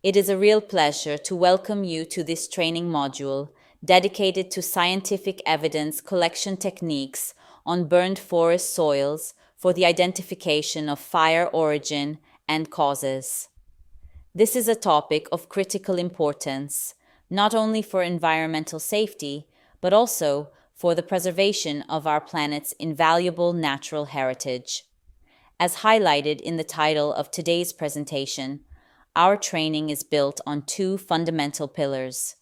It is a real pleasure to welcome you to this training module dedicated to scientific evidence collection techniques on burned forest soils for the identification of fire origin and causes. This is a topic of critical importance, not only for environmental safety, but also for the preservation of our planet's invaluable natural heritage. As highlighted in the title of today's presentation, our training is built on two fundamental pillars.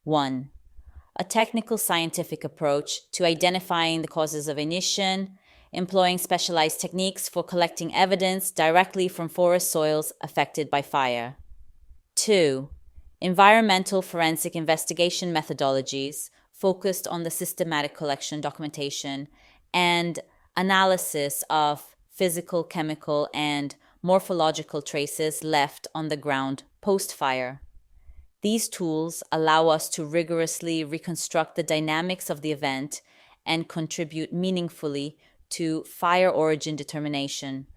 1. A technical scientific approach to identifying the causes of ignition, employing specialized techniques for collecting evidence directly from forest soils affected by fire. 2. Environmental forensic investigation methodologies focused on the systematic collection, documentation, and analysis of physical, chemical, and morphological traces left on the ground post-fire. These tools allow us to rigorously reconstruct the dynamics of the event and contribute meaningfully to fire origin determination.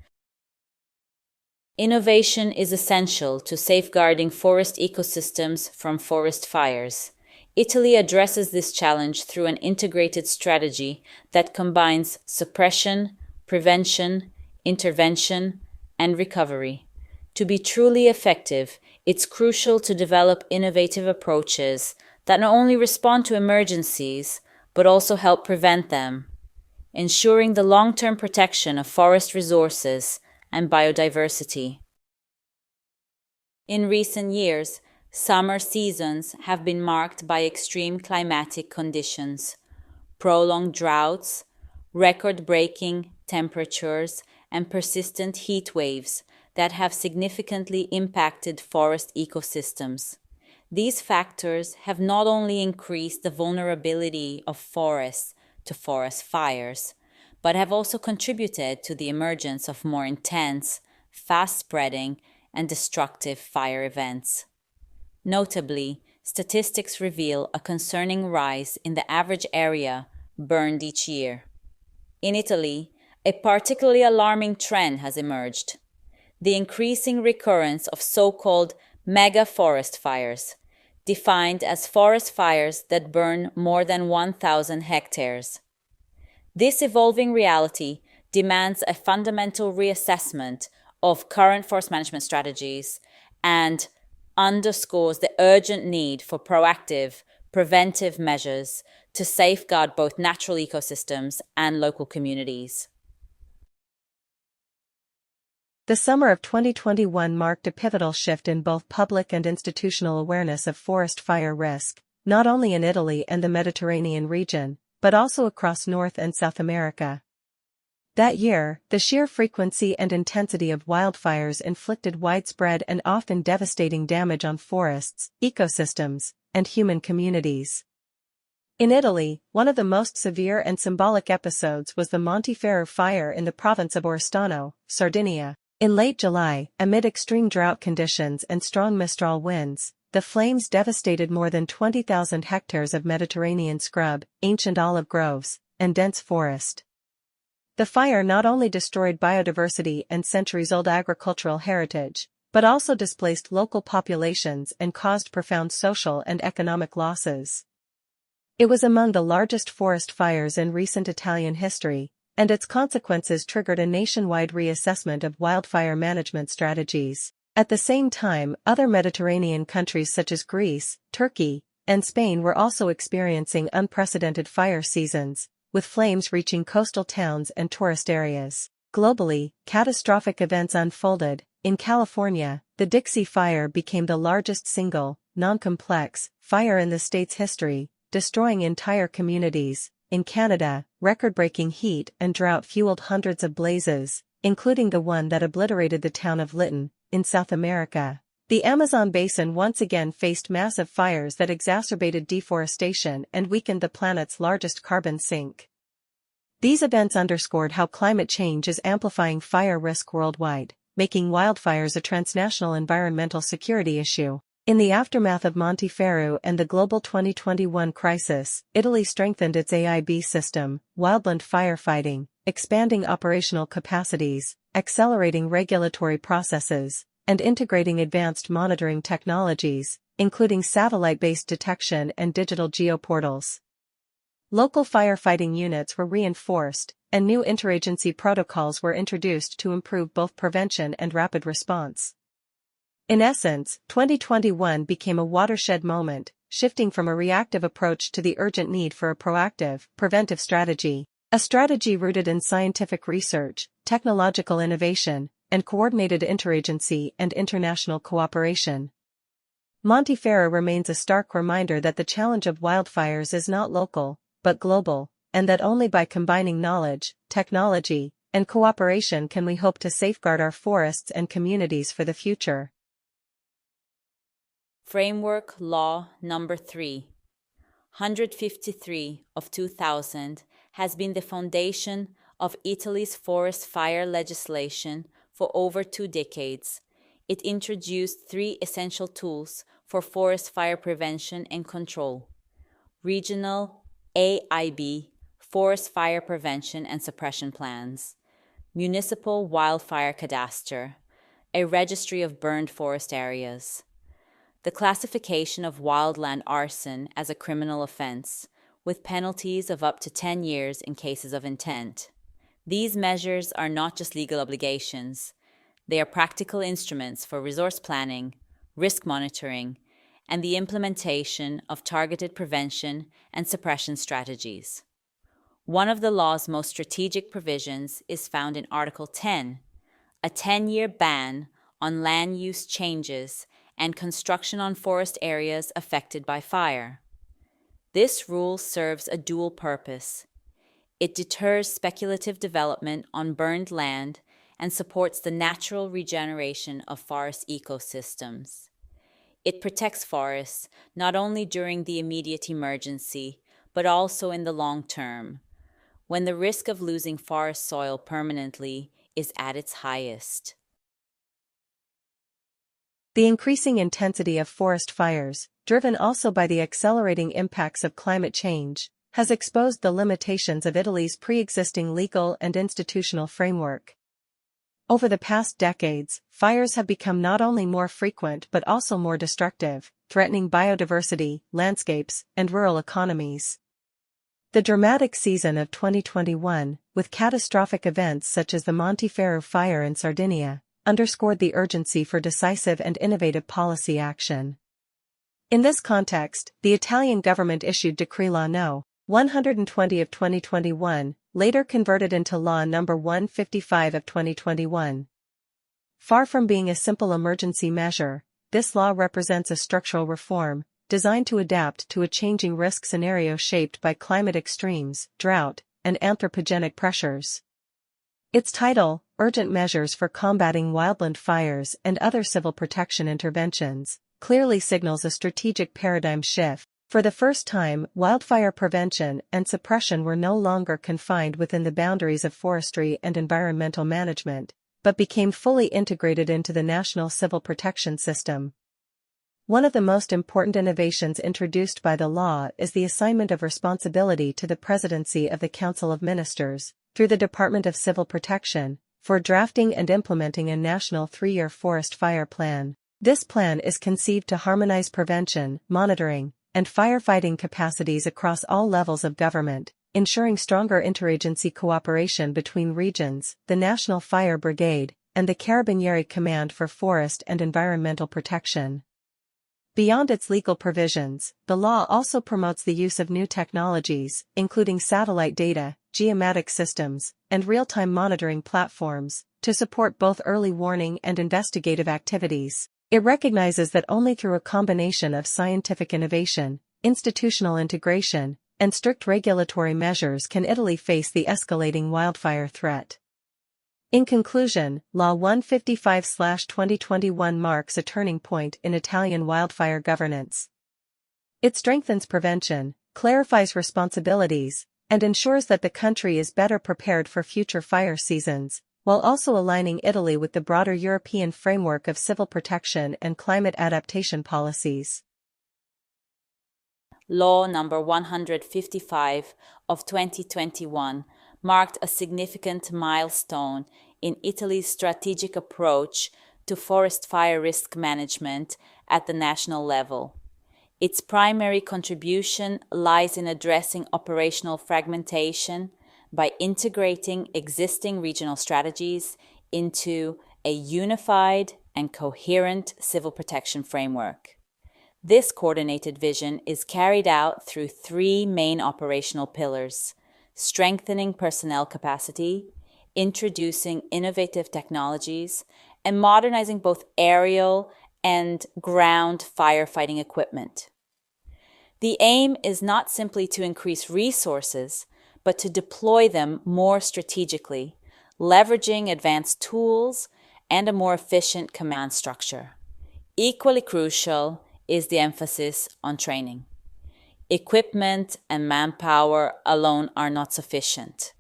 Innovation is essential to safeguarding forest ecosystems from forest fires. Italy addresses this challenge through an integrated strategy that combines suppression, prevention, intervention, and recovery. To be truly effective, it's crucial to develop innovative approaches that not only respond to emergencies, but also help prevent them, ensuring the long-term protection of forest resources and biodiversity. In recent years, summer seasons have been marked by extreme climatic conditions, prolonged droughts, record-breaking temperatures, and persistent heat waves that have significantly impacted forest ecosystems. These factors have not only increased the vulnerability of forests to forest fires, but have also contributed to the emergence of more intense, fast-spreading, and destructive fire events. Notably, statistics reveal a concerning rise in the average area burned each year. In Italy, a particularly alarming trend has emerged: the increasing recurrence of so-called mega forest fires, defined as forest fires that burn more than 1,000 hectares. This evolving reality demands a fundamental reassessment of current forest management strategies and underscores the urgent need for proactive, preventive measures to safeguard both natural ecosystems and local communities. The summer of 2021 marked a pivotal shift in both public and institutional awareness of forest fire risk, not only in Italy and the Mediterranean region, but also across North and South America. That year, the sheer frequency and intensity of wildfires inflicted widespread and often devastating damage on forests, ecosystems, and human communities. In Italy, one of the most severe and symbolic episodes was the Monteferru fire in the province of Oristano, Sardinia. In late July, amid extreme drought conditions and strong Mistral winds, the flames devastated more than 20,000 hectares of Mediterranean scrub, ancient olive groves, and dense forest. The fire not only destroyed biodiversity and centuries-old agricultural heritage, but also displaced local populations and caused profound social and economic losses. It was among the largest forest fires in recent Italian history, and its consequences triggered a nationwide reassessment of wildfire management strategies. At the same time, other Mediterranean countries such as Greece, Turkey, and Spain were also experiencing unprecedented fire seasons, with flames reaching coastal towns and tourist areas. Globally, catastrophic events unfolded. In California, the Dixie Fire became the largest single, non-complex, fire in the state's history, destroying entire communities. In Canada, record-breaking heat and drought fueled hundreds of blazes, including the one that obliterated the town of Lytton. In South America, the Amazon basin once again faced massive fires that exacerbated deforestation and weakened the planet's largest carbon sink. These events underscored how climate change is amplifying fire risk worldwide, making wildfires a transnational environmental security issue. In the aftermath of Monteferru and the global 2021 crisis, Italy strengthened its AIB system, Wildland firefighting, expanding operational capacities, accelerating regulatory processes, and integrating advanced monitoring technologies, including satellite-based detection and digital geoportals. Local firefighting units were reinforced, and new interagency protocols were introduced to improve both prevention and rapid response. In essence, 2021 became a watershed moment, shifting from a reactive approach to the urgent need for a proactive, preventive strategy, a strategy rooted in scientific research, technological innovation, and coordinated interagency and international cooperation. Montefiore remains a stark reminder that the challenge of wildfires is not local, but global, and that only by combining knowledge, technology, and cooperation can we hope to safeguard our forests and communities for the future. Framework Law Number 3, 153 of 2000, has been the foundation of Italy's forest fire legislation for over 2 decades. It introduced 3 essential tools for forest fire prevention and control: regional AIB, forest fire prevention and suppression plans; municipal wildfire cadastre, a registry of burned forest areas; the classification of wildland arson as a criminal offense, with penalties of up to 10 years in cases of intent. These measures are not just legal obligations. They are practical instruments for resource planning, risk monitoring, and the implementation of targeted prevention and suppression strategies. One of the law's most strategic provisions is found in Article 10, a 10-year ban on land use changes and construction on forest areas affected by fire. This rule serves a dual purpose. It deters speculative development on burned land and supports the natural regeneration of forest ecosystems. It protects forests not only during the immediate emergency, but also in the long term, when the risk of losing forest soil permanently is at its highest. The increasing intensity of forest fires, driven also by the accelerating impacts of climate change, has exposed the limitations of Italy's pre-existing legal and institutional framework. Over the past decades, fires have become not only more frequent but also more destructive, threatening biodiversity, landscapes, and rural economies. The dramatic season of 2021, with catastrophic events such as the Montefiore fire in Sardinia, underscored the urgency for decisive and innovative policy action. In this context, the Italian government issued Decree Law No. 120 of 2021, later converted into Law No. 155 of 2021. Far from being a simple emergency measure, this law represents a structural reform, designed to adapt to a changing risk scenario shaped by climate extremes, drought, and anthropogenic pressures. Its title, Urgent Measures for Combating Wildland Fires and Other Civil Protection Interventions, clearly signals a strategic paradigm shift. For the first time, wildfire prevention and suppression were no longer confined within the boundaries of forestry and environmental management, but became fully integrated into the national civil protection system. One of the most important innovations introduced by the law is the assignment of responsibility to the Presidency of the Council of Ministers, through the Department of Civil Protection, for drafting and implementing a national 3-year forest fire plan. This plan is conceived to harmonize prevention, monitoring, and firefighting capacities across all levels of government, ensuring stronger interagency cooperation between regions, the National Fire Brigade, and the Carabinieri Command for Forest and Environmental Protection. Beyond its legal provisions, the law also promotes the use of new technologies, including satellite data, geomatic systems, and real-time monitoring platforms, to support both early warning and investigative activities. It recognizes that only through a combination of scientific innovation, institutional integration, and strict regulatory measures can Italy face the escalating wildfire threat. In conclusion, Law 155/2021 marks a turning point in Italian wildfire governance. It strengthens prevention, clarifies responsibilities, and ensures that the country is better prepared for future fire seasons, while also aligning Italy with the broader European framework of civil protection and climate adaptation policies. Law No. 155 of 2021 marked a significant milestone in Italy's strategic approach to forest fire risk management at the national level. Its primary contribution lies in addressing operational fragmentation by integrating existing regional strategies into a unified and coherent civil protection framework. This coordinated vision is carried out through three main operational pillars: strengthening personnel capacity, introducing innovative technologies, and modernizing both aerial and ground firefighting equipment. The aim is not simply to increase resources, but to deploy them more strategically, leveraging advanced tools and a more efficient command structure. Equally crucial is the emphasis on training. Equipment and manpower alone are not sufficient.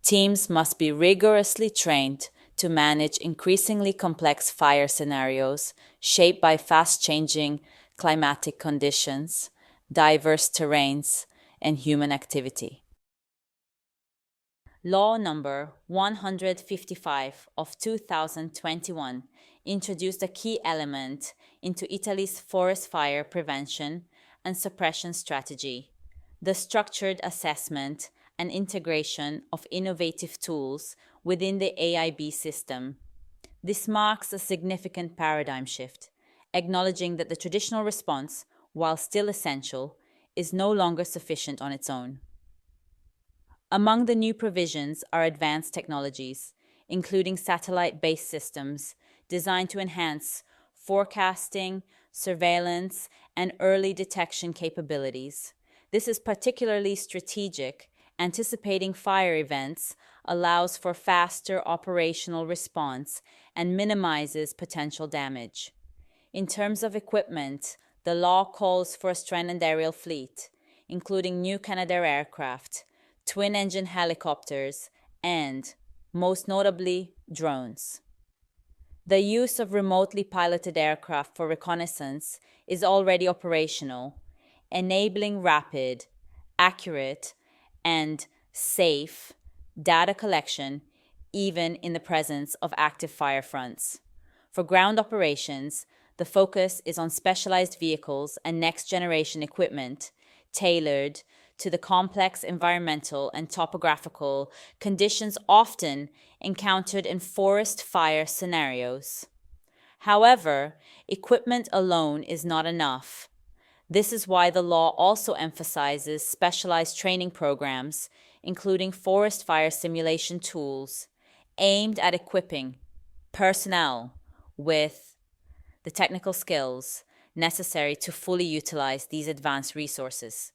Teams must be rigorously trained to manage increasingly complex fire scenarios shaped by fast-changing climatic conditions, diverse terrains, and human activity. Law number 155 of 2021 introduced a key element into Italy's forest fire prevention and suppression strategy: the structured assessment and integration of innovative tools within the AIB system. This marks a significant paradigm shift, acknowledging that the traditional response, while still essential, is no longer sufficient on its own. Among the new provisions are advanced technologies, including satellite-based systems designed to enhance forecasting, surveillance, and early detection capabilities. This is particularly strategic. Anticipating fire events allows for faster operational response and minimizes potential damage. In terms of equipment, the law calls for a strengthened aerial fleet, including new Canadair aircraft, twin-engine helicopters, and, most notably, drones. The use of remotely piloted aircraft for reconnaissance is already operational, enabling rapid, accurate, and safe data collection even in the presence of active fire fronts. For ground operations, the focus is on specialized vehicles and next-generation equipment tailored to the complex environmental and topographical conditions often encountered in forest fire scenarios. However, equipment alone is not enough. This is why the law also emphasizes specialized training programs, including forest fire simulation tools, aimed at equipping personnel with the technical skills necessary to fully utilize these advanced resources.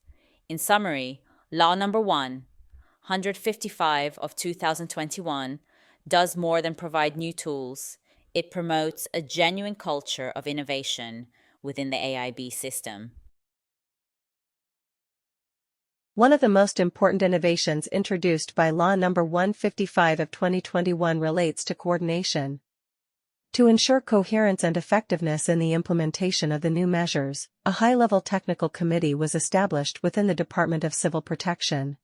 In summary, Law Number 155 of 2021 does more than provide new tools. It promotes a genuine culture of innovation within the AIB system. One of the most important innovations introduced by Law Number 155 of 2021 relates to coordination. To ensure coherence and effectiveness in the implementation of the new measures, a high-level technical committee was established within the Department of Civil Protection.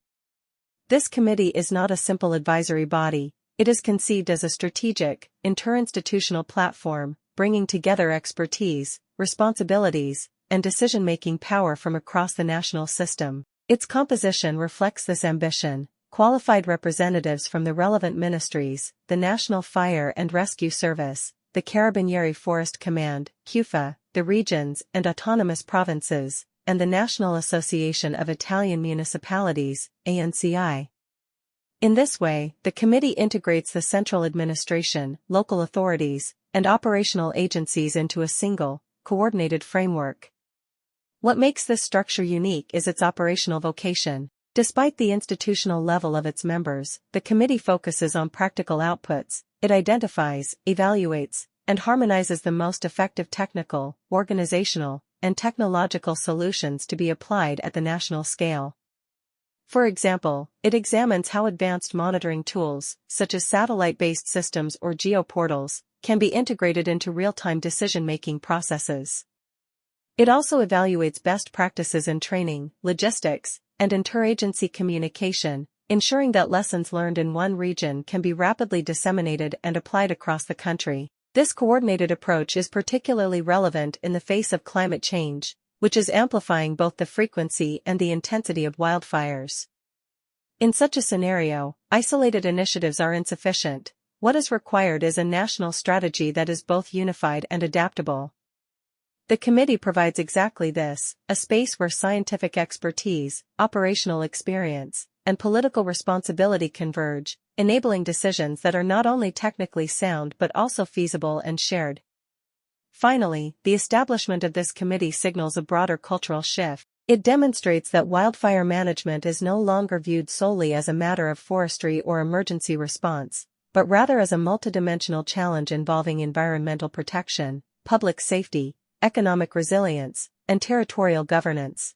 This committee is not a simple advisory body. It is conceived as a strategic, interinstitutional platform, bringing together expertise, responsibilities, and decision-making power from across the national system. Its composition reflects this ambition. Qualified representatives from the relevant ministries, the National Fire and Rescue Service, the Carabinieri Forest Command, CoEPP, the regions and autonomous provinces, and the National Association of Italian Municipalities, ANCI. In this way, the committee integrates the central administration, local authorities, and operational agencies into a single, coordinated framework. What makes this structure unique is its operational vocation. Despite the institutional level of its members, the committee focuses on practical outputs. It identifies, evaluates, and harmonizes the most effective technical, organizational, and technological solutions to be applied at the national scale. For example, it examines how advanced monitoring tools, such as satellite-based systems or geoportals, can be integrated into real-time decision-making processes. It also evaluates best practices in training, logistics, and interagency communication, ensuring that lessons learned in one region can be rapidly disseminated and applied across the country. This coordinated approach is particularly relevant in the face of climate change, which is amplifying both the frequency and the intensity of wildfires. In such a scenario, isolated initiatives are insufficient. What is required is a national strategy that is both unified and adaptable. The committee provides exactly this, a space where scientific expertise, operational experience, and political responsibility converge, enabling decisions that are not only technically sound but also feasible and shared. Finally, the establishment of this committee signals a broader cultural shift. It demonstrates that wildfire management is no longer viewed solely as a matter of forestry or emergency response, but rather as a multidimensional challenge involving environmental protection, public safety, economic resilience, and territorial governance.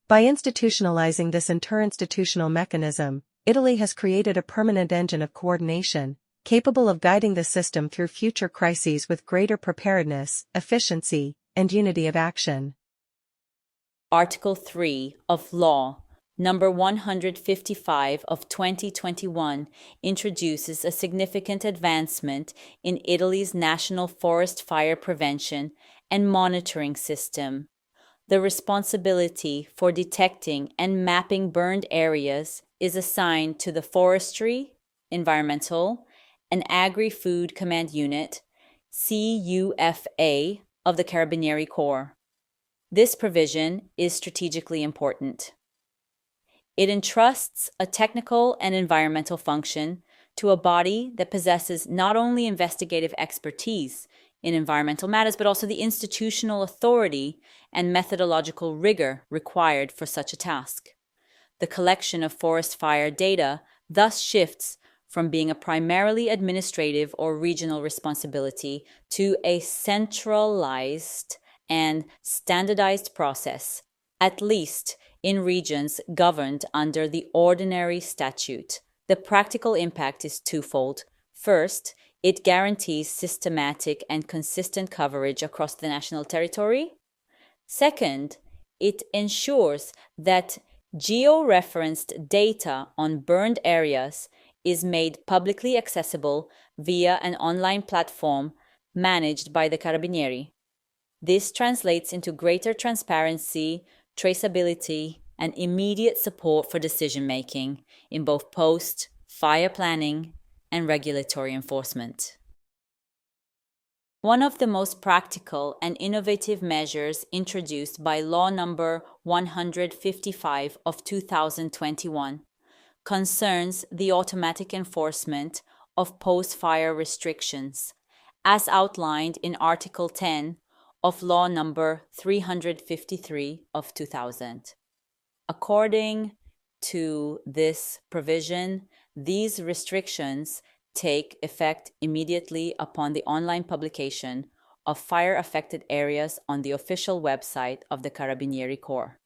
By institutionalizing this interinstitutional mechanism, Italy has created a permanent engine of coordination, capable of guiding the system through future crises with greater preparedness, efficiency, and unity of action. Article 3 of Law Number 155 of 2021 introduces a significant advancement in Italy's national forest fire prevention and monitoring system. The responsibility for detecting and mapping burned areas is assigned to the Forestry, Environmental, and Agri-Food Command Unit, CUFA, of the Carabinieri Corps. This provision is strategically important. It entrusts a technical and environmental function to a body that possesses not only investigative expertise in environmental matters, but also the institutional authority and methodological rigor required for such a task. The collection of forest fire data thus shifts from being a primarily administrative or regional responsibility to a centralized and standardized process, at least in regions governed under the ordinary statute. The practical impact is twofold. First, it guarantees systematic and consistent coverage across the national territory. Second, it ensures that geo-referenced data on burned areas is made publicly accessible via an online platform managed by the Carabinieri. This translates into greater transparency, traceability, and immediate support for decision-making in both post-fire planning and regulatory enforcement. One of the most practical and innovative measures introduced by Law Number 155 of 2021 concerns the automatic enforcement of post-fire restrictions, as outlined in Article 10 of Law Number 353 of 2000. According to this provision, these restrictions take effect immediately upon the online publication of fire-affected areas on the official website of the Carabinieri Corps.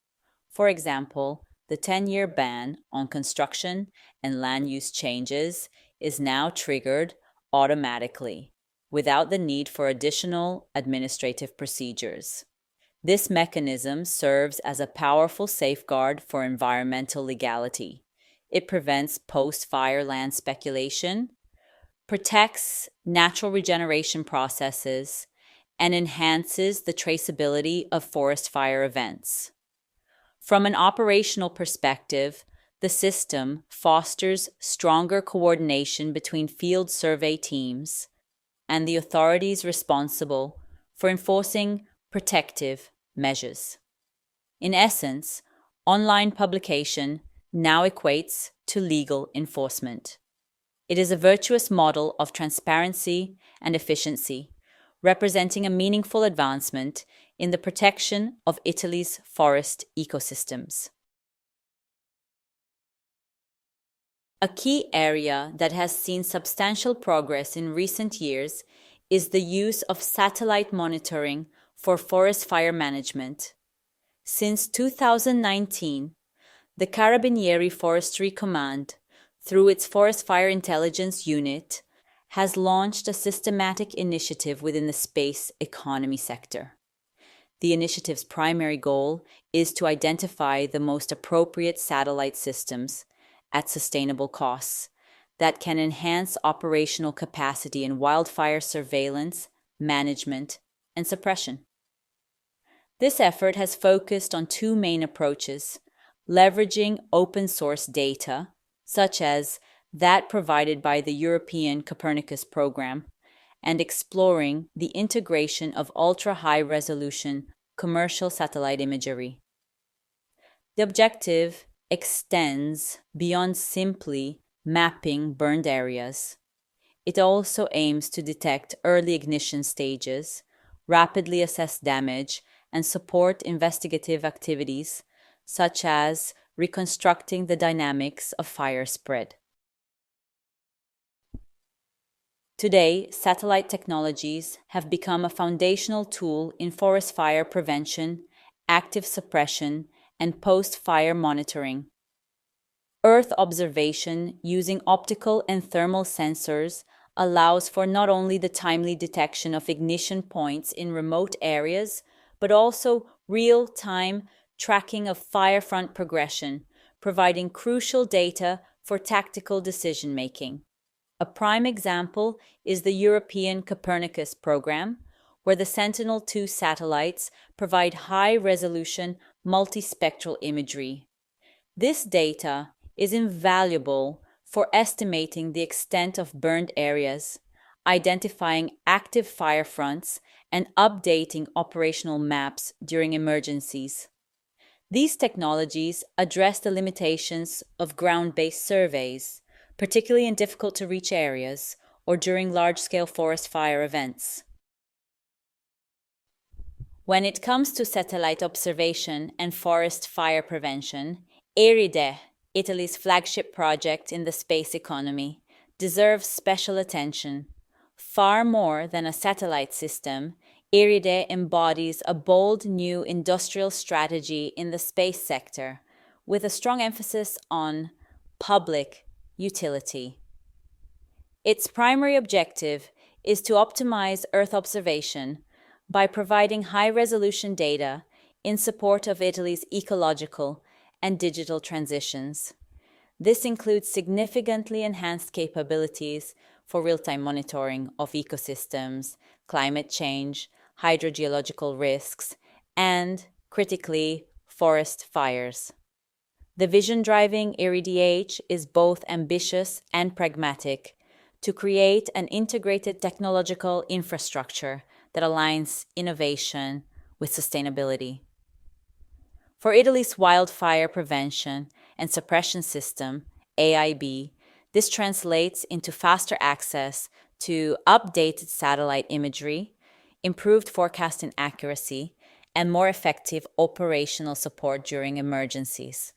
For example, the 10-year ban on construction and land use changes is now triggered automatically, without the need for additional administrative procedures. This mechanism serves as a powerful safeguard for environmental legality. It prevents post-fire land speculation, protects natural regeneration processes, and enhances the traceability of forest fire events. From an operational perspective, the system fosters stronger coordination between field survey teams and the authorities responsible for enforcing protective measures. In essence, online publication now equates to legal enforcement. It is a virtuous model of transparency and efficiency, representing a meaningful advancement in the protection of Italy's forest ecosystems. A key area that has seen substantial progress in recent years is the use of satellite monitoring for forest fire management. Since 2019, the Carabinieri Forestry Command, through its Forest Fire Intelligence Unit, has launched a systematic initiative within the space economy sector. The initiative's primary goal is to identify the most appropriate satellite systems at sustainable costs that can enhance operational capacity in wildfire surveillance, management, and suppression. This effort has focused on two main approaches: leveraging open source data, such as that provided by the European Copernicus program, and exploring the integration of ultra-high resolution commercial satellite imagery. The objective extends beyond simply mapping burned areas. It also aims to detect early ignition stages, rapidly assess damage, and support investigative activities such as reconstructing the dynamics of fire spread. Today, satellite technologies have become a foundational tool in forest fire prevention, active suppression, and post-fire monitoring. Earth observation using optical and thermal sensors allows for not only the timely detection of ignition points in remote areas, but also real-time tracking of firefront progression, providing crucial data for tactical decision-making. A prime example is the European Copernicus program, where the Sentinel-2 satellites provide high-resolution multispectral imagery. This data is invaluable for estimating the extent of burned areas, identifying active fire fronts, and updating operational maps during emergencies. These technologies address the limitations of ground-based surveys, particularly in difficult-to-reach areas or during large-scale forest fire events. When it comes to satellite observation and forest fire prevention, ERIDE, Italy's flagship project in the space economy, deserves special attention. Far more than a satellite system, ERIDE embodies a bold new industrial strategy in the space sector, with a strong emphasis on public utility. Its primary objective is to optimize Earth observation by providing high-resolution data in support of Italy's ecological and digital transitions. This includes significantly enhanced capabilities for real-time monitoring of ecosystems, climate change, hydrogeological risks, and, critically, forest fires. The vision driving ERIDH is both ambitious and pragmatic to create an integrated technological infrastructure that aligns innovation with sustainability. For Italy's wildfire prevention and suppression system, AIB, this translates into faster access to updated satellite imagery, improved forecasting accuracy, and more effective operational support during emergencies.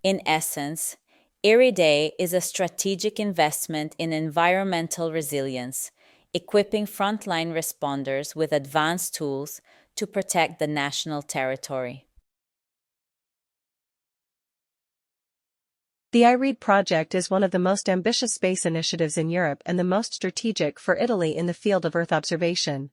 In essence, ERIDE is a strategic investment in environmental resilience, equipping frontline responders with advanced tools to protect the national territory. The IREAD project is one of the most ambitious space initiatives in Europe and the most strategic for Italy in the field of Earth observation.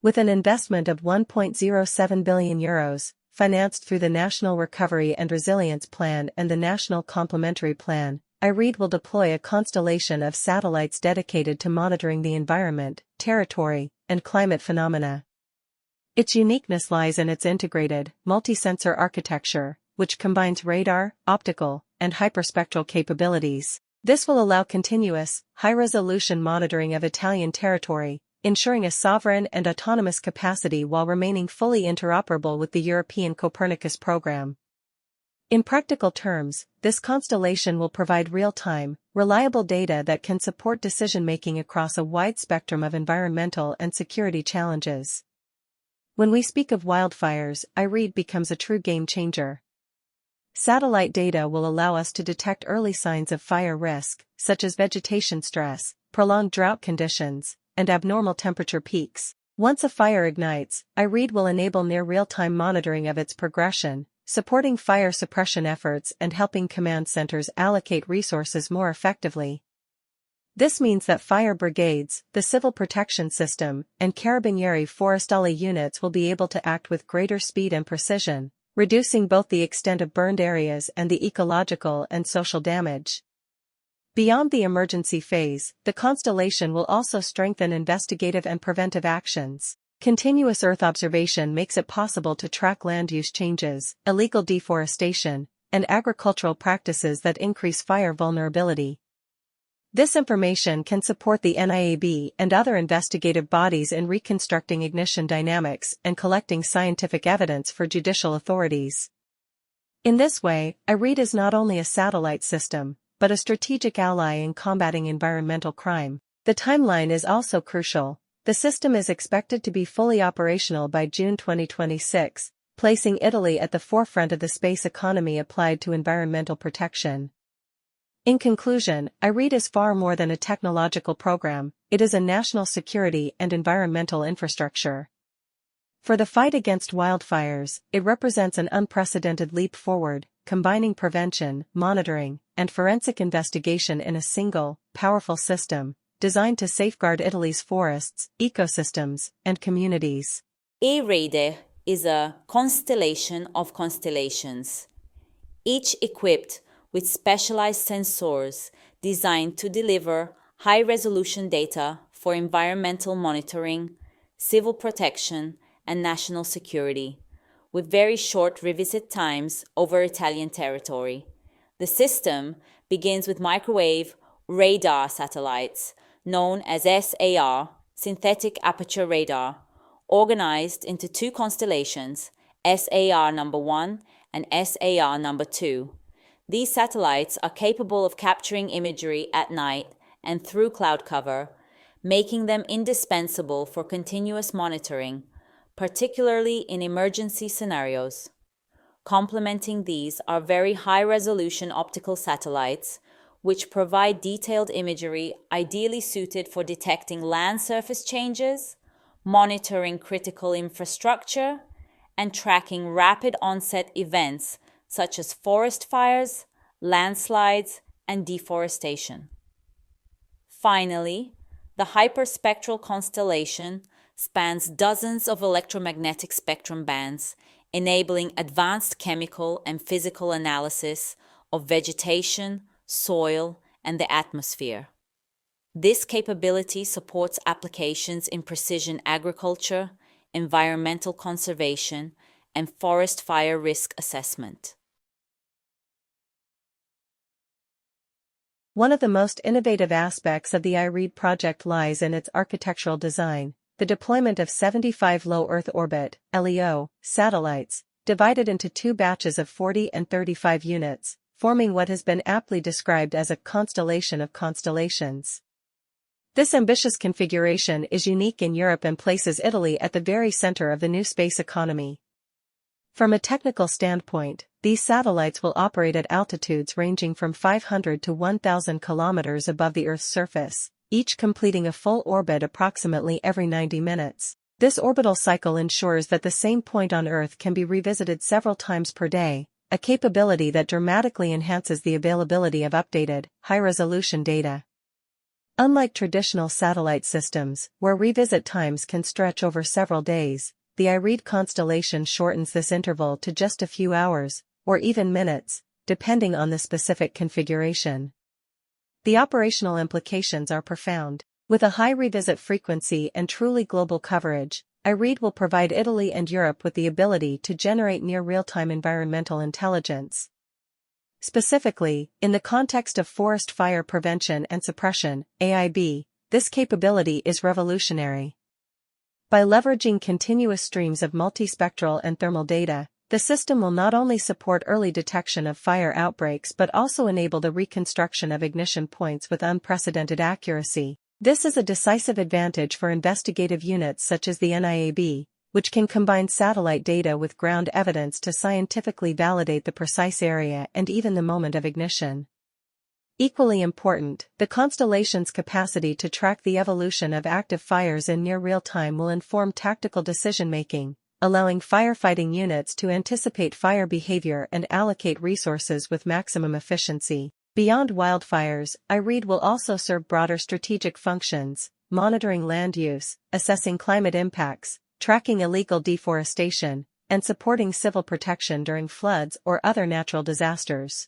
With an investment of €1.07 billion, financed through the National Recovery and Resilience Plan and the National Complementary Plan, IREAD will deploy a constellation of satellites dedicated to monitoring the environment, territory, and climate phenomena. Its uniqueness lies in its integrated, multi-sensor architecture, which combines radar, optical, and hyperspectral capabilities. This will allow continuous, high-resolution monitoring of Italian territory, ensuring a sovereign and autonomous capacity while remaining fully interoperable with the European Copernicus program. In practical terms, this constellation will provide real-time, reliable data that can support decision-making across a wide spectrum of environmental and security challenges. When we speak of wildfires, IREAD becomes a true game-changer. Satellite data will allow us to detect early signs of fire risk, such as vegetation stress, prolonged drought conditions, and abnormal temperature peaks. Once a fire ignites, IREAD will enable near real-time monitoring of its progression, supporting fire suppression efforts and helping command centers allocate resources more effectively. This means that fire brigades, the civil protection system, and Carabinieri Forestali units will be able to act with greater speed and precision, reducing both the extent of burned areas and the ecological and social damage. Beyond the emergency phase, the constellation will also strengthen investigative and preventive actions. Continuous Earth observation makes it possible to track land use changes, illegal deforestation, and agricultural practices that increase fire vulnerability. This information can support the NIAB and other investigative bodies in reconstructing ignition dynamics and collecting scientific evidence for judicial authorities. In this way, IREAD is not only a satellite system, but a strategic ally in combating environmental crime. The timeline is also crucial. The system is expected to be fully operational by June 2026, placing Italy at the forefront of the space economy applied to environmental protection. In conclusion, IREAD is far more than a technological program, it is a national security and environmental infrastructure. For the fight against wildfires, it represents an unprecedented leap forward, combining prevention, monitoring, and forensic investigation in a single, powerful system, designed to safeguard Italy's forests, ecosystems, and communities. IREAD is a constellation of constellations, each equipped with specialized sensors designed to deliver high-resolution data for environmental monitoring, civil protection, and national security, with very short revisit times over Italian territory. The system begins with microwave radar satellites, known as SAR, synthetic aperture radar, organized into two constellations, SAR number 1 and SAR number 2. These satellites are capable of capturing imagery at night and through cloud cover, making them indispensable for continuous monitoring, particularly in emergency scenarios. Complementing these are very high-resolution optical satellites, which provide detailed imagery ideally suited for detecting land surface changes, monitoring critical infrastructure, and tracking rapid onset events such as forest fires, landslides, and deforestation. Finally, the hyperspectral constellation spans dozens of electromagnetic spectrum bands, enabling advanced chemical and physical analysis of vegetation, soil, and the atmosphere. This capability supports applications in precision agriculture, environmental conservation, and forest fire risk assessment. One of the most innovative aspects of the IREAD project lies in its architectural design, the deployment of 75 low Earth orbit (LEO) satellites, divided into two batches of 40 and 35 units, forming what has been aptly described as a constellation of constellations. This ambitious configuration is unique in Europe and places Italy at the very center of the new space economy. From a technical standpoint, these satellites will operate at altitudes ranging from 500 to 1,000 kilometers above the Earth's surface, each completing a full orbit approximately every 90 minutes. This orbital cycle ensures that the same point on Earth can be revisited several times per day, a capability that dramatically enhances the availability of updated, high-resolution data. Unlike traditional satellite systems, where revisit times can stretch over several days, the IREAD constellation shortens this interval to just a few hours, or even minutes, depending on the specific configuration. The operational implications are profound. With a high revisit frequency and truly global coverage, IREAD will provide Italy and Europe with the ability to generate near real-time environmental intelligence. Specifically, in the context of forest fire prevention and suppression, AIB, this capability is revolutionary. By leveraging continuous streams of multispectral and thermal data, the system will not only support early detection of fire outbreaks but also enable the reconstruction of ignition points with unprecedented accuracy. This is a decisive advantage for investigative units such as the NIAB, which can combine satellite data with ground evidence to scientifically validate the precise area and even the moment of ignition. Equally important, the constellation's capacity to track the evolution of active fires in near real time will inform tactical decision-making, allowing firefighting units to anticipate fire behavior and allocate resources with maximum efficiency. Beyond wildfires, IREAD will also serve broader strategic functions, monitoring land use, assessing climate impacts, tracking illegal deforestation, and supporting civil protection during floods or other natural disasters.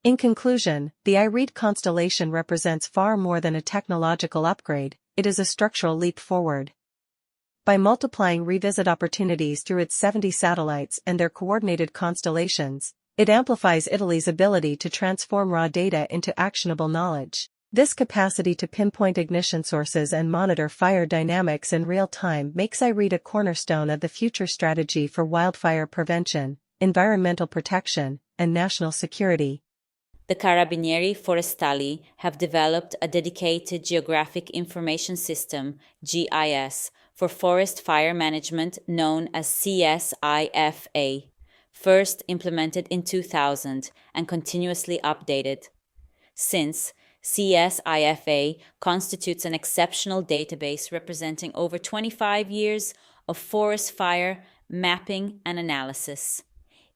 In conclusion, the IRED constellation represents far more than a technological upgrade, it is a structural leap forward. By multiplying revisit opportunities through its 70 satellites and their coordinated constellations, it amplifies Italy's ability to transform raw data into actionable knowledge. This capacity to pinpoint ignition sources and monitor fire dynamics in real time makes IRED a cornerstone of the future strategy for wildfire prevention, environmental protection, and national security. The Carabinieri Forestali have developed a dedicated Geographic Information System, GIS, for forest fire management known as CSIFA, first implemented in 2000 and continuously updated. Since CSIFA constitutes an exceptional database representing over 25 years of forest fire mapping and analysis.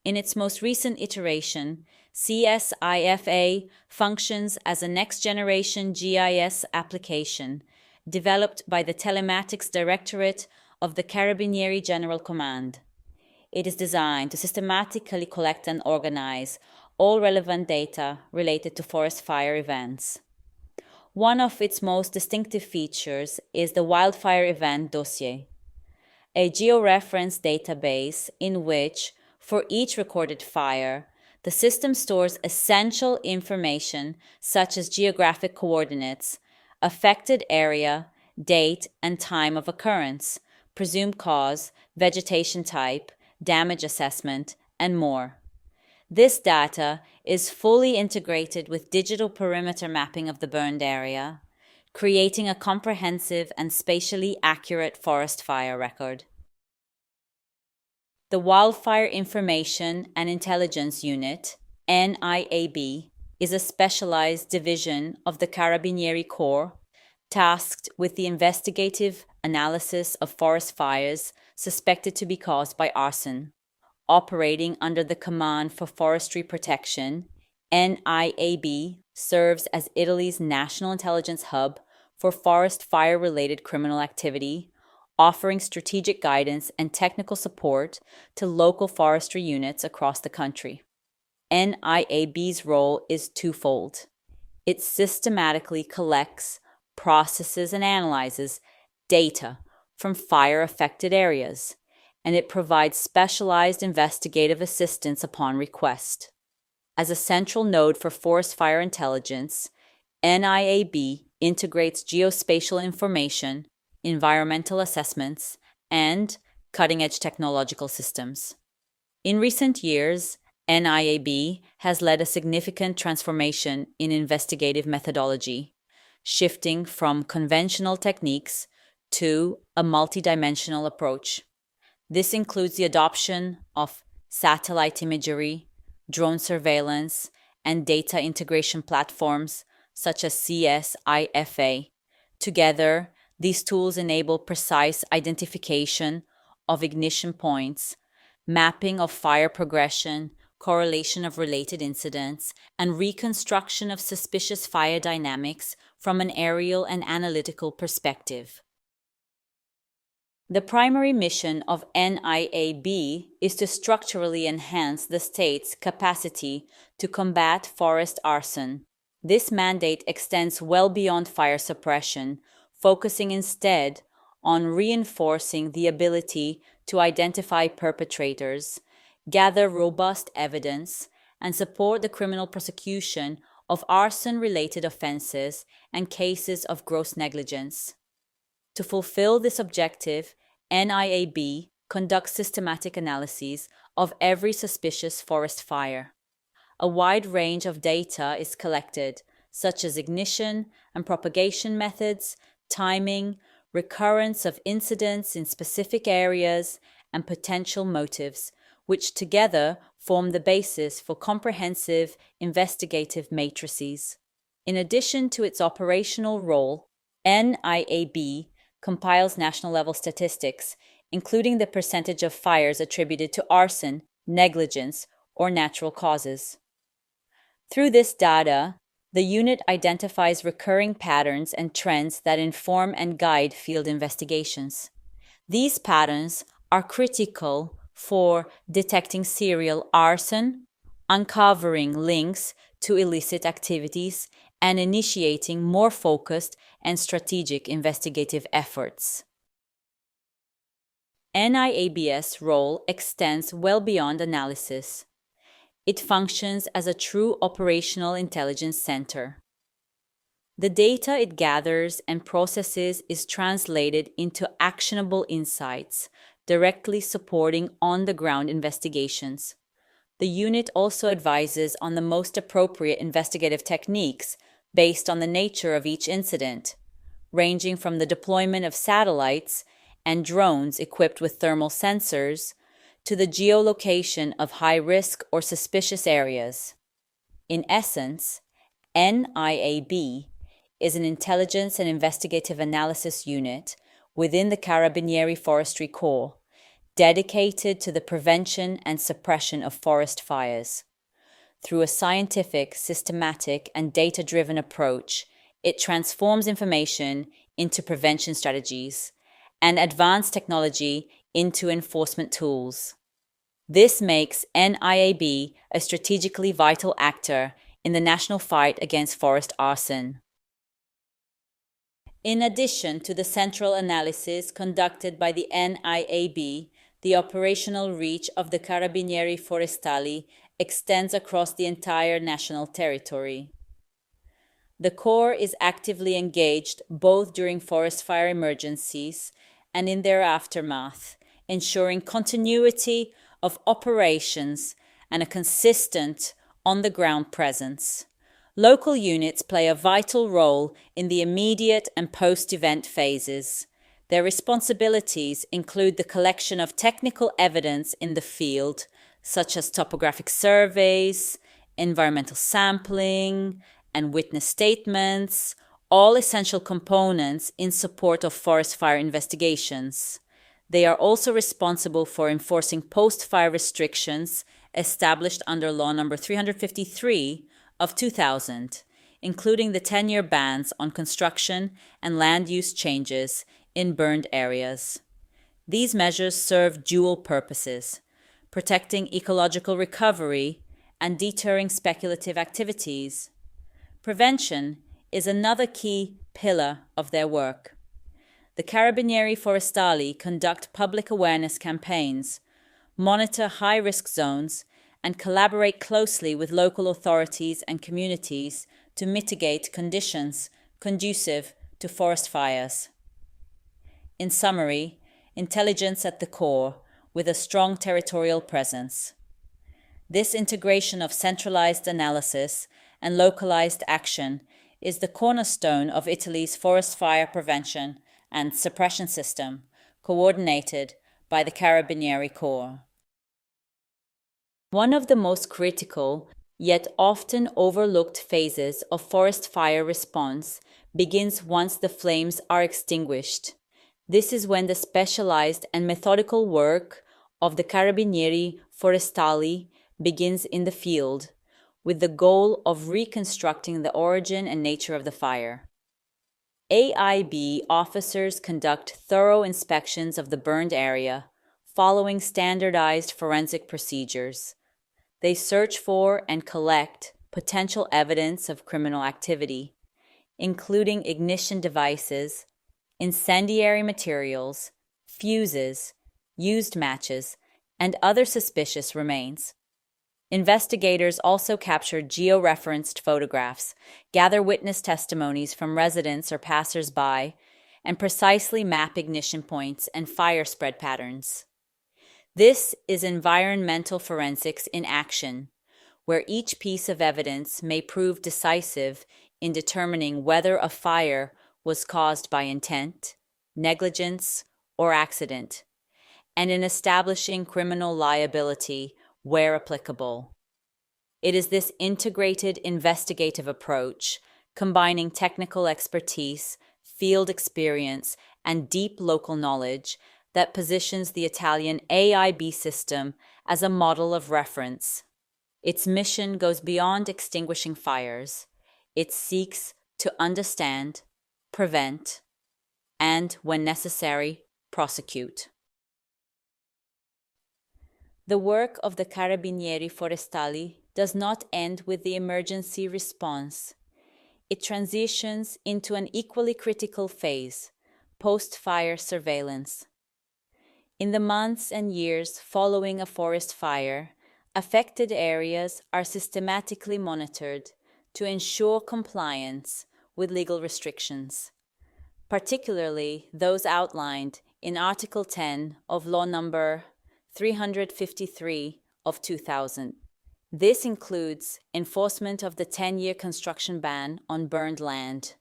In its most recent iteration, CSIFA functions as a next-generation GIS application developed by the Telematics Directorate of the Carabinieri General Command. It is designed to systematically collect and organize all relevant data related to forest fire events. One of its most distinctive features is the Wildfire Event Dossier, a georeference database in which, for each recorded fire, the system stores essential information such as geographic coordinates, affected area, date and time of occurrence, presumed cause, vegetation type, damage assessment, and more. This data is fully integrated with digital perimeter mapping of the burned area, creating a comprehensive and spatially accurate forest fire record. The Wildfire Information and Intelligence Unit, NIAB, is a specialized division of the Carabinieri Corps tasked with the investigative analysis of forest fires suspected to be caused by arson. Operating under the Command for Forestry Protection, NIAB serves as Italy's national intelligence hub for forest fire-related criminal activity, offering strategic guidance and technical support to local forestry units across the country. NIAB's role is twofold. It systematically collects, processes, and analyzes data from fire-affected areas, and it provides specialized investigative assistance upon request. As a central node for forest fire intelligence, NIAB integrates geospatial information, environmental assessments, and cutting-edge technological systems. In recent years, NIAB has led a significant transformation in investigative methodology, shifting from conventional techniques to a multidimensional approach. This includes the adoption of satellite imagery, drone surveillance, and data integration platforms such as CSIFA. Together, these tools enable precise identification of ignition points, mapping of fire progression, correlation of related incidents, and reconstruction of suspicious fire dynamics from an aerial and analytical perspective. The primary mission of NIAB is to structurally enhance the state's capacity to combat forest arson. This mandate extends well beyond fire suppression, focusing instead on reinforcing the ability to identify perpetrators, gather robust evidence, and support the criminal prosecution of arson-related offenses and cases of gross negligence. To fulfill this objective, NIAB conducts systematic analyses of every suspicious forest fire. A wide range of data is collected, such as ignition and propagation methods, timing, recurrence of incidents in specific areas, and potential motives, which together form the basis for comprehensive investigative matrices. In addition to its operational role, NIAB compiles national-level statistics, including the percentage of fires attributed to arson, negligence, or natural causes. Through this data, the unit identifies recurring patterns and trends that inform and guide field investigations. These patterns are critical for detecting serial arson, uncovering links to illicit activities and initiating more focused and strategic investigative efforts. NIAB's role extends well beyond analysis. It functions as a true operational intelligence center. The data it gathers and processes is translated into actionable insights, directly supporting on-the-ground investigations. The unit also advises on the most appropriate investigative techniques based on the nature of each incident, ranging from the deployment of satellites and drones equipped with thermal sensors to the geolocation of high-risk or suspicious areas. In essence, NIAB is an intelligence and investigative analysis unit within the Carabinieri Forestry Corps, dedicated to the prevention and suppression of forest fires. Through a scientific, systematic, and data-driven approach, it transforms information into prevention strategies and advanced technology into enforcement tools. This makes NIAB a strategically vital actor in the national fight against forest arson. In addition to the central analysis conducted by the NIAB, the operational reach of the Carabinieri Forestali extends across the entire national territory. The Corps is actively engaged both during forest fire emergencies and in their aftermath, ensuring continuity of operations and a consistent on-the-ground presence. Local units play a vital role in the immediate and post-event phases. Their responsibilities include the collection of technical evidence in the field, such as topographic surveys, environmental sampling, and witness statements, all essential components in support of forest fire investigations. They are also responsible for enforcing post-fire restrictions established under Law No. 353 of 2000, including the 10-year bans on construction and land use changes in burned areas. These measures serve dual purposes: protecting ecological recovery and deterring speculative activities. Prevention is another key pillar of their work. The Carabinieri Forestali conduct public awareness campaigns, monitor high-risk zones, and collaborate closely with local authorities and communities to mitigate conditions conducive to forest fires. In summary, intelligence at the core, with a strong territorial presence. This integration of centralized analysis and localized action is the cornerstone of Italy's forest fire prevention and suppression system, coordinated by the Carabinieri Corps. One of the most critical, yet often overlooked phases of forest fire response begins once the flames are extinguished. This is when the specialized and methodical work of the Carabinieri Forestali begins in the field, with the goal of reconstructing the origin and nature of the fire. AIB officers conduct thorough inspections of the burned area, following standardized forensic procedures. They search for and collect potential evidence of criminal activity, including ignition devices, incendiary materials, fuses, used matches, and other suspicious remains. Investigators also capture georeferenced photographs, gather witness testimonies from residents or passers-by, and precisely map ignition points and fire spread patterns. This is environmental forensics in action, where each piece of evidence may prove decisive in determining whether a fire was caused by intent, negligence, or accident, and in establishing criminal liability where applicable. It is this integrated investigative approach, combining technical expertise, field experience, and deep local knowledge, that positions the Italian AIB system as a model of reference. Its mission goes beyond extinguishing fires. It seeks to understand, prevent, and, when necessary, prosecute. The work of the Carabinieri Forestali does not end with the emergency response. It transitions into an equally critical phase, post-fire surveillance. In the months and years following a forest fire, affected areas are systematically monitored to ensure compliance with legal restrictions, particularly those outlined in Article 10 of Law Number 353 of 2000. This includes enforcement of the 10-year construction ban on burned land,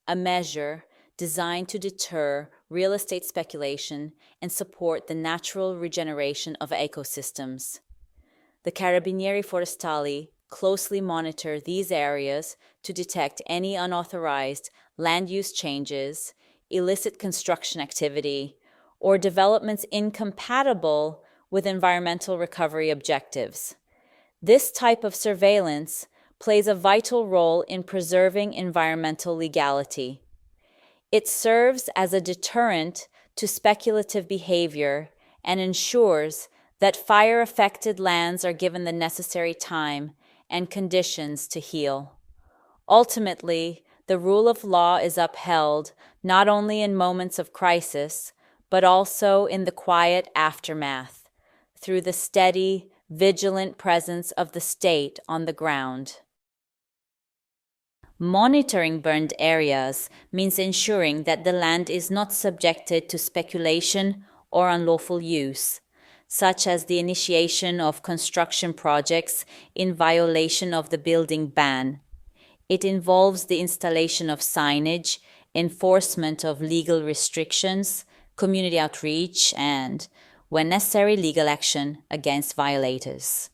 a measure designed to deter real estate speculation and support the natural regeneration of ecosystems. The Carabinieri Forestali closely monitor these areas to detect any unauthorized land use changes, illicit construction activity, or developments incompatible with environmental recovery objectives. This type of surveillance plays a vital role in preserving environmental legality. It serves as a deterrent to speculative behavior and ensures that fire-affected lands are given the necessary time and conditions to heal. Ultimately, the rule of law is upheld not only in moments of crisis, but also in the quiet aftermath, through the steady, vigilant presence of the state on the ground. Monitoring burned areas means ensuring that the land is not subjected to speculation or unlawful use, such as the initiation of construction projects in violation of the building ban. It involves the installation of signage, enforcement of legal restrictions, community outreach, and, when necessary, legal action against violators.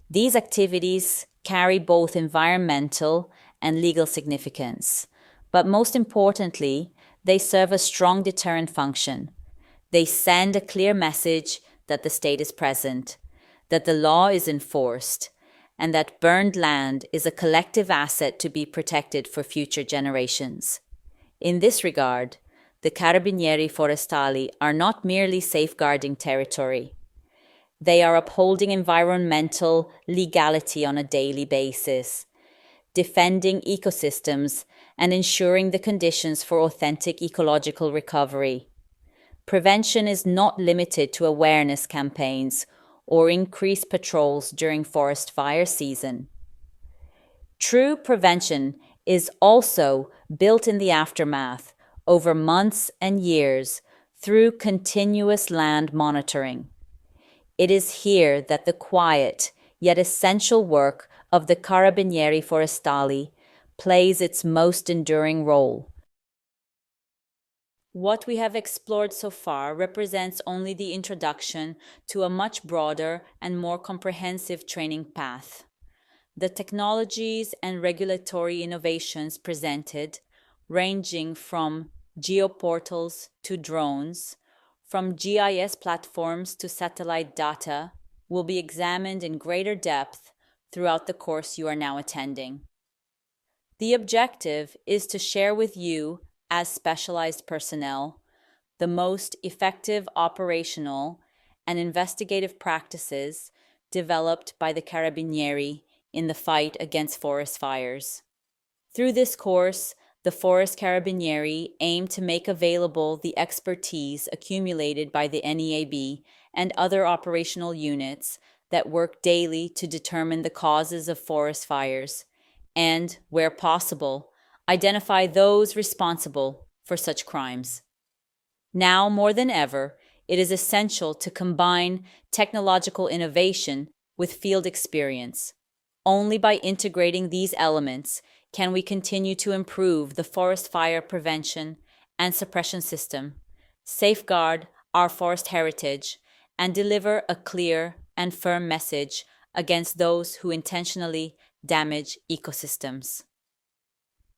These activities carry both environmental and legal significance, but most importantly, they serve a strong deterrent function. They send a clear message that the state is present, that the law is enforced, and that burned land is a collective asset to be protected for future generations. In this regard, the Carabinieri Forestali are not merely safeguarding territory. They are upholding environmental legality on a daily basis, defending ecosystems, and ensuring the conditions for authentic ecological recovery. Prevention is not limited to awareness campaigns or increased patrols during forest fire season. True prevention is also built in the aftermath over months and years through continuous land monitoring. It is here that the quiet yet essential work of the Carabinieri Forestali plays its most enduring role. What we have explored so far represents only the introduction to a much broader and more comprehensive training path. The technologies and regulatory innovations presented, ranging from geoportals to drones, from GIS platforms to satellite data, will be examined in greater depth throughout the course you are now attending. The objective is to share with you, as specialized personnel, the most effective operational and investigative practices developed by the Carabinieri in the fight against forest fires. Through this course, the Forest Carabinieri aim to make available the expertise accumulated by the NEAB and other operational units that work daily to determine the causes of forest fires and, where possible, identify those responsible for such crimes. Now more than ever, it is essential to combine technological innovation with field experience. Only by integrating these elements can we continue to improve the forest fire prevention and suppression system, safeguard our forest heritage, and deliver a clear and firm message against those who intentionally damage ecosystems.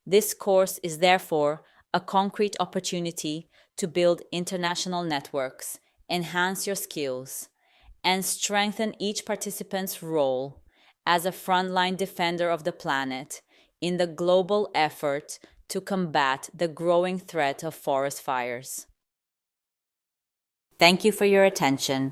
This course is therefore a concrete opportunity to build international networks, enhance your skills, and strengthen each participant's role as a frontline defender of the planet in the global effort to combat the growing threat of forest fires. Thank you for your attention.